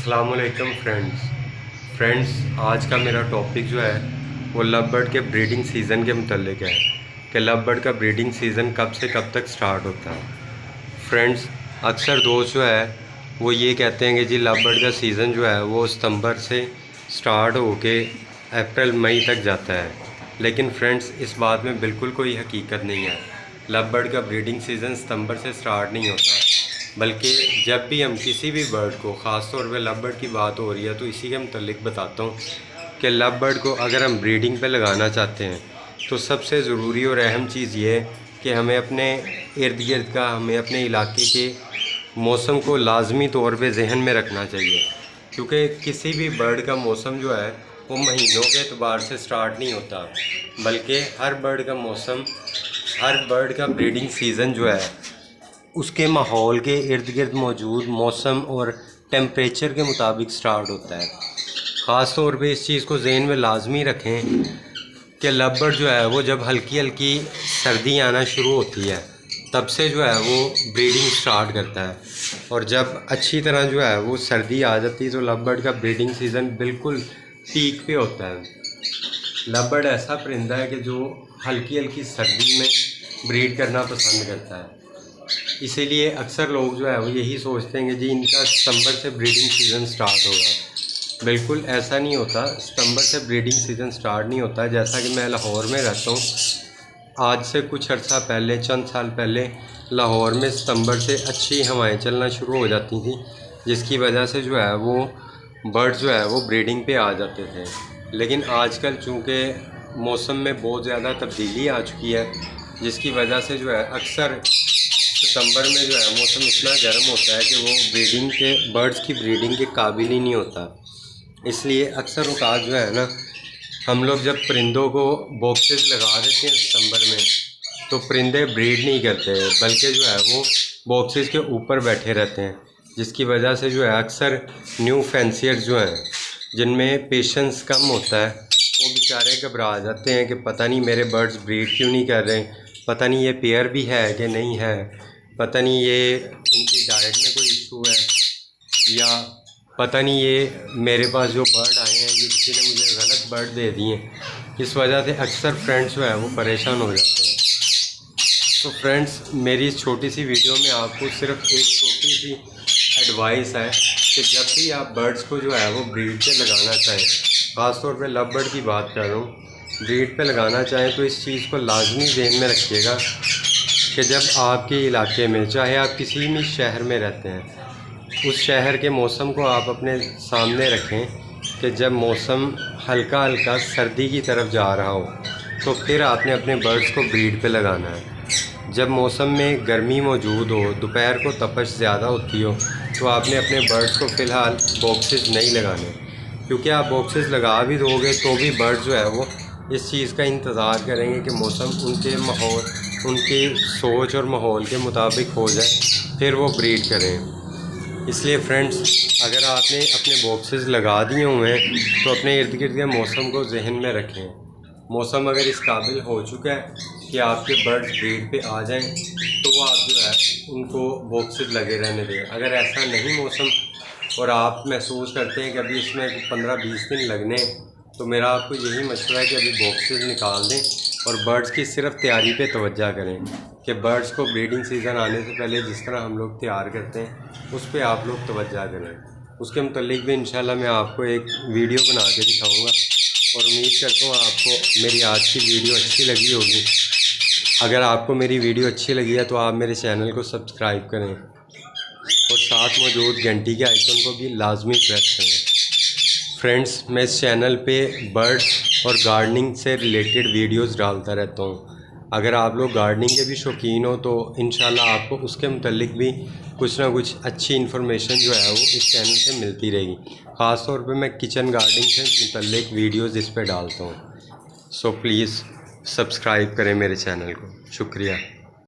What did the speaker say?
अस्सलामुअलैकुम फ्रेंड्स, आज का मेरा टॉपिक जो है वो लव बर्ड के ब्रीडिंग सीज़न के मुतल्लिक है कि लव बर्ड का ब्रीडिंग सीज़न कब से कब तक स्टार्ट होता है। फ्रेंड्स, अक्सर दोस्त जो है वो ये कहते हैं कि जी लव बर्ड का सीज़न जो है वो सितंबर से स्टार्ट होके अप्रैल मई तक जाता है, लेकिन फ्रेंड्स इस बात में बिल्कुल कोई हकीकत नहीं है। लव बर्ड का ब्रीडिंग सीज़न सितंबर से स्टार्ट नहीं होता, बल्कि जब भी हम किसी भी बर्ड को, ख़ास तौर पे लव बर्ड की बात हो रही है तो इसी के मुतल्लिक बताता हूँ कि लव बर्ड को अगर हम ब्रीडिंग पे लगाना चाहते हैं तो सबसे ज़रूरी और अहम चीज़ ये है कि हमें अपने इर्द गिर्द का, हमें अपने इलाके के मौसम को लाजमी तौर पे जहन में रखना चाहिए, क्योंकि किसी भी बर्ड का मौसम जो है वो महीनों के एतबार से स्टार्ट नहीं होता, बल्कि हर बर्ड का मौसम, हर बर्ड का ब्रीडिंग सीज़न जो है उसके माहौल के इर्द गिर्द मौजूद मौसम और टेम्परेचर के मुताबिक स्टार्ट होता है। ख़ास तौर पे इस चीज़ को ज़हन में लाजमी रखें कि लव बर्ड जो है वो जब हल्की हल्की सर्दी आना शुरू होती है तब से जो है वो ब्रीडिंग स्टार्ट करता है, और जब अच्छी तरह जो है वो सर्दी आ जाती है तो लव बर्ड का ब्रीडिंग सीज़न बिल्कुल पीक पे होता है। लव बर्ड ऐसा परिंदा है कि जो हल्की हल्की सर्दी में ब्रीड करना पसंद करता है, इसीलिए अक्सर लोग जो है वो यही सोचते हैं कि जी इनका सितंबर से ब्रीडिंग सीज़न स्टार्ट होगा। बिल्कुल ऐसा नहीं होता, सितंबर से ब्रीडिंग सीज़न स्टार्ट नहीं होता। जैसा कि मैं लाहौर में रहता हूँ, आज से कुछ अर्सा पहले, चंद साल पहले लाहौर में सितंबर से अच्छी हवाएं चलना शुरू हो जाती थी, जिसकी वजह से जो है वो बर्ड जो है वो ब्रीडिंग पे आ जाते थे। लेकिन आजकल चूँकि मौसम में बहुत ज़्यादा तब्दीली आ चुकी है, जिसकी वजह से जो है अक्सर सितंबर में जो है मौसम इतना गर्म होता है कि वो ब्रीडिंग के, बर्ड्स की ब्रीडिंग के काबिल ही नहीं होता। इसलिए अक्सर औकात जो है ना, हम लोग जब परिंदों को बॉक्सेस लगा देते हैं सितंबर में तो परिंदे ब्रीड नहीं करते, बल्कि जो है वो बॉक्सेस के ऊपर बैठे रहते हैं, जिसकी वजह से जो है अक्सर न्यू फैंसियर्स जो हैं जिनमें पेशेंस कम होता है वो बेचारे घबरा जाते हैं कि पता नहीं मेरे बर्ड्स ब्रीड क्यों नहीं कर रहे, पता नहीं ये पेयर भी है कि नहीं है, पता नहीं ये इनकी डाइट में कोई इशू है, या पता नहीं ये मेरे पास जो बर्ड आए हैं ये किसी ने मुझे गलत बर्ड दे दिए। इस वजह से अक्सर फ्रेंड्स जो है वो परेशान हो जाते हैं। तो फ्रेंड्स, मेरी इस छोटी सी वीडियो में आपको सिर्फ एक छोटी सी एडवाइस है कि जब भी आप बर्ड्स को जो है वो ब्रीड पे लगाना चाहें, ख़ास तौर पे लव बर्ड की बात कर रहा हूँ, ब्रीड पे लगाना चाहें तो इस चीज़ को लाजमी ज़हन में रखिएगा कि जब आपके इलाके में, चाहे आप किसी भी शहर में रहते हैं, उस शहर के मौसम को आप अपने सामने रखें कि जब मौसम हल्का हल्का सर्दी की तरफ जा रहा हो तो फिर आपने अपने बर्ड्स को ब्रीड पे लगाना है। जब मौसम में गर्मी मौजूद हो, दोपहर को तपश ज़्यादा होती हो, तो आपने अपने बर्ड्स को फ़िलहाल बॉक्सेस नहीं लगाने, क्योंकि आप बॉक्सेस लगा भी दोगे तो भी बर्ड जो है वो इस चीज़ का इंतज़ार करेंगे कि मौसम उनके माहौल, उनकी सोच और माहौल के मुताबिक हो जाए, फिर वो ब्रीड करें। इसलिए फ्रेंड्स, अगर आपने अपने बॉक्सेस लगा दिए हुए हैं तो अपने इर्द गिर्द के मौसम को जहन में रखें। मौसम अगर इस काबिल हो चुका है कि आपके बर्ड्स ब्रीड पे आ जाएं तो वो आप जो है उनको बॉक्सेस लगे रहने दें। अगर ऐसा नहीं मौसम और आप महसूस करते हैं कि अभी इसमें 15-20 दिन लगने, तो मेरा आपको यही मशवरा है कि अभी बॉक्सेस निकाल दें और बर्ड्स की सिर्फ तैयारी पे तवज्जो करें कि बर्ड्स को ब्रीडिंग सीज़न आने से पहले जिस तरह हम लोग तैयार करते हैं उस पर आप लोग तवज्जो करें। उसके मुतल्लिक भी इंशाल्लाह मैं आपको एक वीडियो बना के दिखाऊँगा, और उम्मीद करता हूँ आपको मेरी आज की वीडियो अच्छी लगी होगी। अगर आपको मेरी वीडियो अच्छी लगी है तो आप मेरे चैनल को सब्सक्राइब करें और साथ मौजूद घंटी के आइकन को भी लाजमी प्रेस करें। फ्रेंड्स, मैं इस चैनल पे बर्ड्स और गार्डनिंग से रिलेटेड वीडियोस डालता रहता हूँ। अगर आप लोग गार्डनिंग के भी शौकीन हो तो इंशाल्लाह आपको उसके मुतल्लिक भी कुछ ना कुछ अच्छी इन्फॉर्मेशन जो है वो इस चैनल से मिलती रहेगी। ख़ास तौर पे मैं किचन गार्डनिंग से मुतल्लिक वीडियोस इस पे डालता हूँ। सो प्लीज़ सब्सक्राइब करें मेरे चैनल को। शुक्रिया।